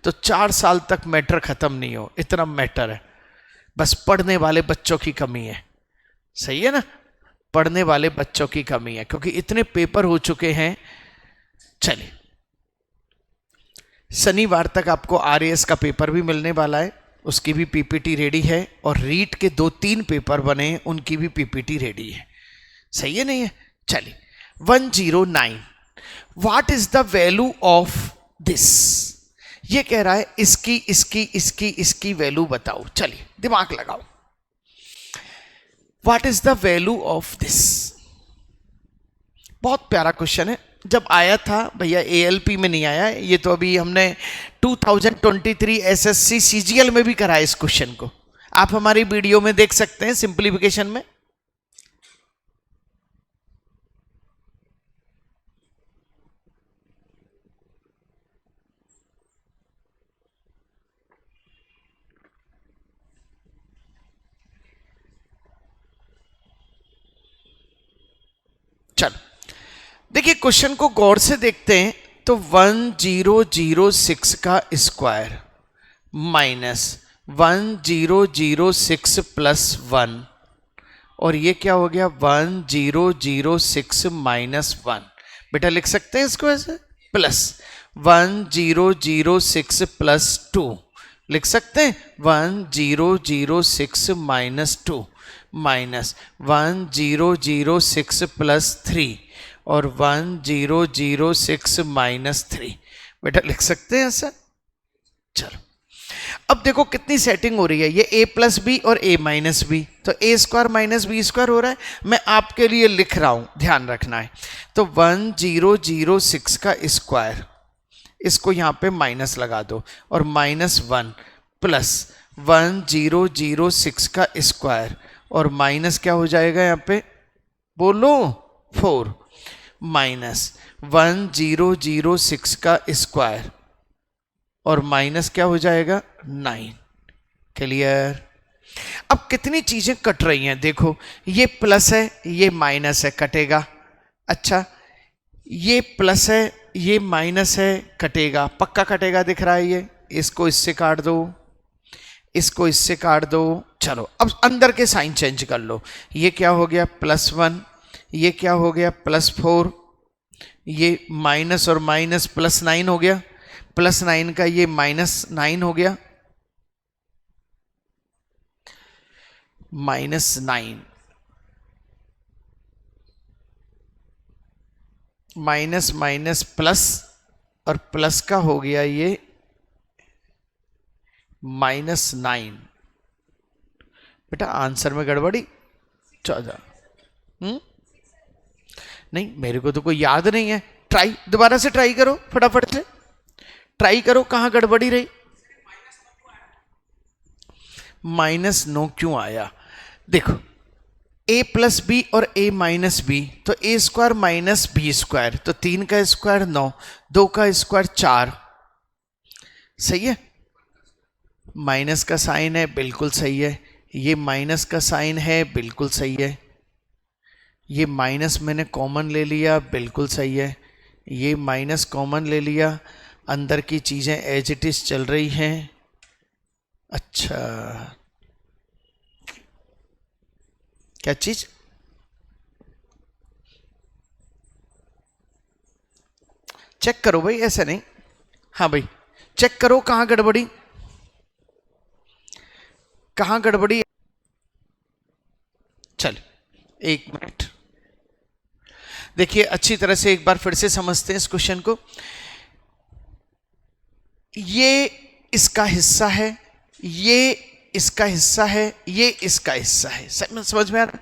तो 4 साल तक मैटर खत्म नहीं हो, इतना मैटर है। बस पढ़ने वाले बच्चों की कमी है, सही है ना, पढ़ने वाले बच्चों की कमी है, क्योंकि इतने पेपर हो चुके हैं। चलिए, शनिवार तक आपको आरएएस का पेपर भी मिलने वाला है, उसकी भी पीपीटी रेडी है, और रीट के 2-3 पेपर बने हैं, उनकी भी पीपीटी रेडी है, सही है नहीं है। चलिए 109, what is the value of this? ये कह रहा है इसकी इसकी इसकी इसकी वैल्यू बताओ। चलिए दिमाग लगाओ, what is the value of this? बहुत प्यारा क्वेश्चन है। जब आया था भैया एएलपी में नहीं आया, ये तो अभी हमने 2023 एसएससी सीजीएल में भी कराया इस क्वेश्चन को, आप हमारी वीडियो में देख सकते हैं सिंप्लीफिकेशन में। चलो देखिए क्वेश्चन को गौर से देखते हैं तो 1006 का स्क्वायर माइनस 1006 प्लस 1, और ये क्या हो गया 1006 माइनस 1। बेटा लिख सकते हैं इसको ऐसे, प्लस 1006 प्लस 2 लिख सकते हैं, 1006 माइनस 2 माइनस 1006 प्लस 3 और 1006 माइनस 3। बेटा लिख सकते हैं ऐसा। चलो अब देखो कितनी सेटिंग हो रही है, ये a प्लस बी और a माइनस बी, तो a square minus b square हो रहा है। मैं आपके लिए लिख रहा हूं, ध्यान रखना है। तो 1006 का स्क्वायर, इसको यहां पे माइनस लगा दो, और माइनस 1 प्लस 1006 का स्क्वायर, और माइनस क्या हो जाएगा यहाँ पे, बोलो 4, माइनस 1006 का स्क्वायर, और माइनस क्या हो जाएगा 9। क्लियर? अब कितनी चीजें कट रही हैं देखो, ये प्लस है ये माइनस है, कटेगा। अच्छा ये प्लस है ये माइनस है, कटेगा, पक्का कटेगा, दिख रहा है ये। इसको इससे काट दो, इसको इससे काट दो। चलो अब अंदर के साइन चेंज कर लो, ये क्या हो गया +1, ये क्या हो गया +4, ये माइनस और माइनस +9 हो गया, +9 का ये -9 हो गया, -9 माइनस माइनस प्लस, और प्लस का हो गया ये -9। बेटा आंसर में गड़बड़ी 14। नहीं मेरे को तो कोई याद नहीं है, ट्राई दोबारा से ट्राई करो, फटाफट से ट्राई करो, कहां गड़बड़ी रही। -9 क्यों आया? देखो a प्लस बी और a माइनस बी, तो a square minus b square, तो 3 का स्क्वायर 9, 2 का स्क्वायर 4, सही है। माइनस का साइन है, बिल्कुल सही है। ये माइनस का साइन है, बिल्कुल सही है। ये माइनस मैंने कॉमन ले लिया, बिल्कुल सही है। ये माइनस कॉमन ले लिया, अंदर की चीजें एज इट इज चल रही हैं। अच्छा क्या चीज? चेक करो भाई, ऐसा नहीं। हाँ भाई चेक करो कहां गड़बड़ी, कहां गड़बड़ी। चल 1 मिनट देखिए अच्छी तरह से एक बार फिर से समझते हैं इस क्वेश्चन को। ये इसका हिस्सा है, ये इसका हिस्सा है, ये इसका हिस्सा है, समझ में आ रहा है?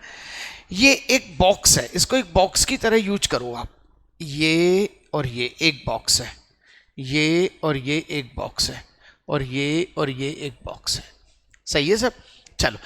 ये एक बॉक्स है, इसको एक बॉक्स की तरह यूज करो आप, ये और ये एक बॉक्स है, ये और ये एक बॉक्स है, और ये एक बॉक्स है। सही है सब। चलो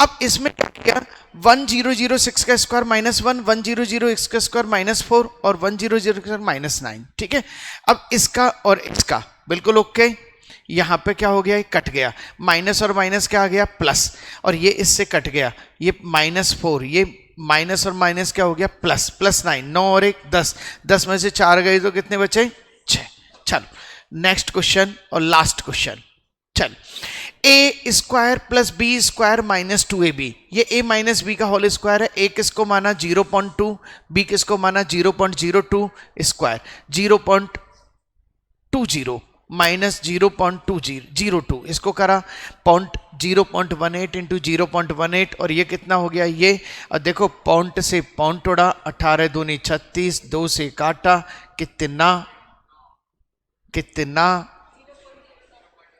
अब इसमें क्या किया, 1006 का स्क्वायर -1, 1006 का स्क्वायर -4 और 1006 का -9। ठीक है, अब इसका और इसका बिल्कुल ओके। यहां पे क्या हो गया, ये कट गया, माइनस और माइनस क्या आ गया, प्लस, और ये इससे कट गया, ये -4, ये माइनस और माइनस क्या हो गया, प्लस, +9, 9 और 1 10, 10 में से 4 गए तो कितने बचे, 6। चलो नेक्स्ट क्वेश्चन और लास्ट क्वेश्चन। चल, a square plus b square -2ab, ये a माइनस बी का होल स्क्वायर है। a किसको माना 0.2, b किसको माना 0.02 स्क्वायर, 0.20 माइनस 0.202, इसको करा 0.18 इंटू 0.18, और ये कितना हो गया ये, और देखो पॉइंट से पॉइंट उड़ा, 18 दूनी 36, 2 से काटा, कितना कितना,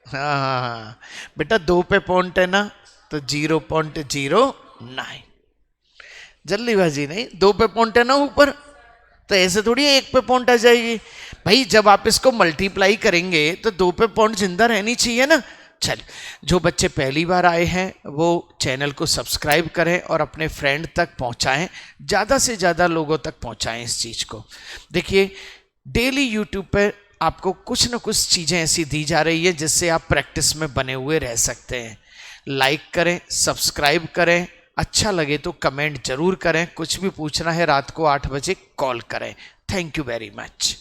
हाँ बेटा 2 पे पॉइंट है ना, तो 0.09। जल्दीबाजी नहीं, 2 पे पॉइंट है ना ऊपर, तो ऐसे थोड़ी 1 पे पॉइंट आ जाएगी भाई। जब आप इसको मल्टीप्लाई करेंगे तो 2 पे पॉइंट जिंदा रहनी चाहिए ना। चल, जो बच्चे पहली बार आए हैं वो चैनल को सब्सक्राइब करें और अपने फ्रेंड तक पहुंचाएं, ज़्यादा से ज़्यादा लोगों तक पहुंचाएं इस चीज़ को। देखिए डेली यूट्यूब पर आपको कुछ ना कुछ चीज़ें ऐसी दी जा रही है जिससे आप प्रैक्टिस में बने हुए रह सकते हैं। लाइक करें, सब्सक्राइब करें, अच्छा लगे तो कमेंट जरूर करें, कुछ भी पूछना है रात को 8 बजे कॉल करें। Thank you very much.